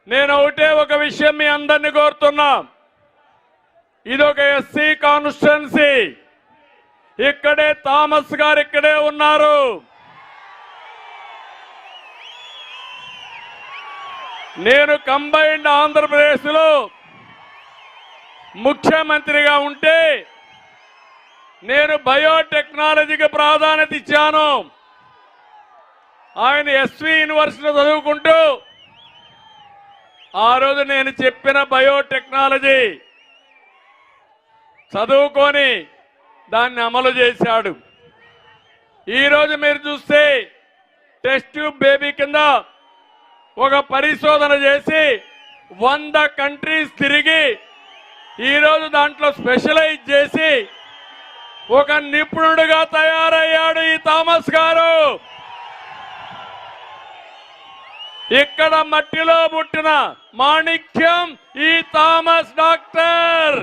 నేను ఒక విషయం మీ అందరిని కోరుతున్నా. ఇదొక ఎస్సీ కాన్స్టిట్యున్సీ. ఇక్కడే థామస్ గారు ఇక్కడే ఉన్నారు. నేను కంబైన్డ్ ఆంధ్రప్రదేశ్ లో ముఖ్యమంత్రిగా ఉంటే నేను బయోటెక్నాలజీకి ప్రాధాన్యత ఇచ్చాను. ఆయన ఎస్వి యూనివర్సిటీలో చదువుకుంటూ ఆ రోజు నేను చెప్పిన బయోటెక్నాలజీ చదువుకొని దాన్ని అమలు చేశాడు. ఈరోజు మీరు చూస్తే టెస్ట్ ట్యూబ్ బేబీ కింద ఒక పరిశోధన చేసి 100 కంట్రీస్ తిరిగి ఈరోజు దాంట్లో స్పెషలైజ్ చేసి ఒక నిపుణుడిగా తయారయ్యాడు ఈ థామస్ గారు. ఇక్కడ మట్టిలో పుట్టిన మాణిక్యం ఈ థామస్ డాక్టర్.